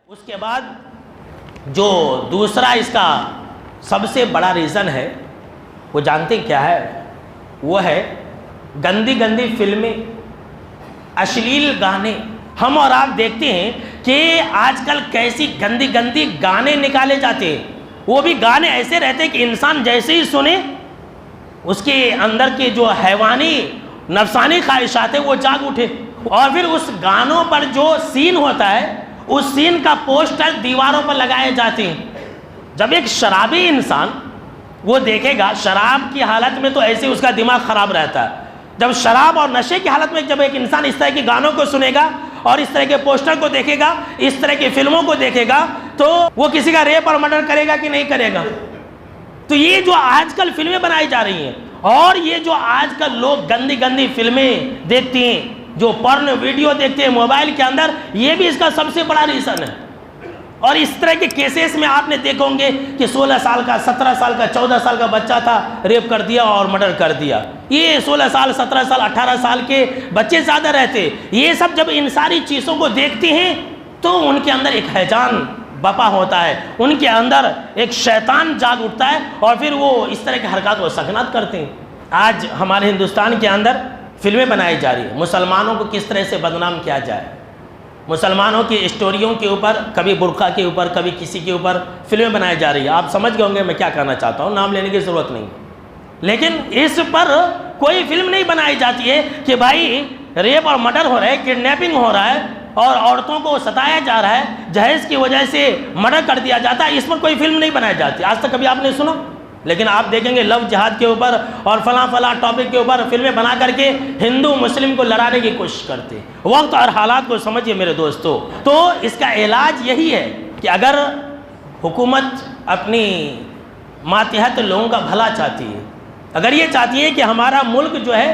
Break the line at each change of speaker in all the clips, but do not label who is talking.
उसके बाद जो दूसरा इसका सबसे बड़ा रीज़न है वो जानते क्या है? वो है गंदी गंदी फिल्में, अश्लील गाने। हम और आप देखते हैं कि आजकल कैसी गंदी गंदी गाने निकाले जाते हैं। वो भी गाने ऐसे रहते हैं कि इंसान जैसे ही सुने उसके अंदर के जो हैवानी नफसानी ख्वाहिशात है वो जाग उठे। और फिर उस गानों पर जो सीन होता है उस सीन का पोस्टर दीवारों पर लगाए जाते हैं। जब एक शराबी इंसान वो देखेगा, शराब की हालत में तो ऐसे उसका दिमाग ख़राब रहता है। जब शराब और नशे की हालत में जब एक इंसान इस तरह के गानों को सुनेगा और इस तरह के पोस्टर को देखेगा, इस तरह की फिल्मों को देखेगा, तो वो किसी का रेप और मर्डर करेगा कि नहीं करेगा? तो ये जो आजकल फिल्में बनाई जा रही हैं और ये जो आजकल लोग गंदी गंदी फिल्में देखते हैं, जो पर्न वीडियो देखते हैं मोबाइल के अंदर, ये भी इसका सबसे बड़ा रीज़न है। और इस तरह के केसेस में आपने देखे होंगे कि 16 साल का, 17 साल का, 14 साल का बच्चा था, रेप कर दिया और मर्डर कर दिया। ये 16 साल, 17 साल, 18 साल के बच्चे ज़्यादा रहते। ये सब जब इन सारी चीज़ों को देखते हैं तो उनके अंदर एक हैजान बपा होता है, उनके अंदर एक शैतान जाग उठता है और फिर वो इस तरह की हरकत व सकनात करते हैं। आज हमारे हिंदुस्तान के अंदर फिल्में बनाई जा रही है, मुसलमानों को किस तरह से बदनाम किया जाए, मुसलमानों की स्टोरियों के ऊपर, कभी बुर्का के ऊपर, कभी किसी के ऊपर फिल्में बनाई जा रही है। आप समझ गए होंगे मैं क्या कहना चाहता हूँ, नाम लेने की ज़रूरत नहीं। लेकिन इस पर कोई फिल्म नहीं बनाई जाती है कि भाई रेप और मर्डर हो रहा है, किडनैपिंग हो रहा है और औरतों को सताया जा रहा है, जहेज की वजह से मर्डर कर दिया जाता है। इस पर कोई फिल्म नहीं बनाई जाती, आज तक कभी आपने सुना? लेकिन आप देखेंगे लव जिहाद के ऊपर और फला टॉपिक के ऊपर फिल्में बना करके हिंदू मुस्लिम को लड़ाने की कोशिश करते हैं। वक्त और हालात को समझिए मेरे दोस्तों। तो इसका इलाज यही है कि अगर हुकूमत अपनी मातहत लोगों का भला चाहती है, अगर ये चाहती है कि हमारा मुल्क जो है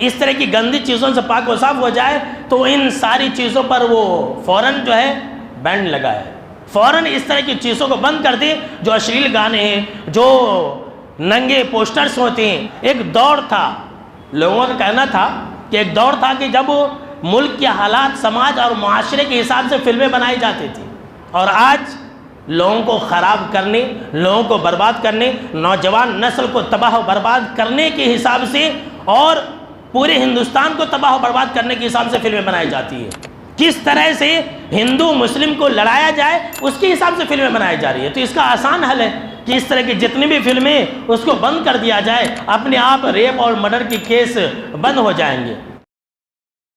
इस तरह की गंदी चीज़ों से पाक व साफ हो जाए, तो इन सारी चीज़ों पर वो फ़ौरन जो है बैन लगाए, फ़ौरन इस तरह की चीज़ों को बंद कर दे। जो अश्लील गाने हैं, जो नंगे पोस्टर्स होते हैं। एक दौर था, लोगों का कहना था कि एक दौर था कि जब मुल्क के हालात, समाज और माशरे के हिसाब से फिल्में बनाई जाती थी, और आज लोगों को ख़राब करने, लोगों को बर्बाद करने, नौजवान नस्ल को तबाह बर्बाद करने के हिसाब से और पूरे हिंदुस्तान को तबाह बर्बाद करने के हिसाब से फिल्में बनाई जाती है। किस तरह से हिंदू मुस्लिम को लड़ाया जाए उसके हिसाब से फिल्में बनाई जा रही है। तो इसका आसान हल है कि इस तरह की जितनी भी फिल्में उसको बंद कर दिया जाए, अपने आप रेप और मर्डर की केस बंद हो जाएंगे।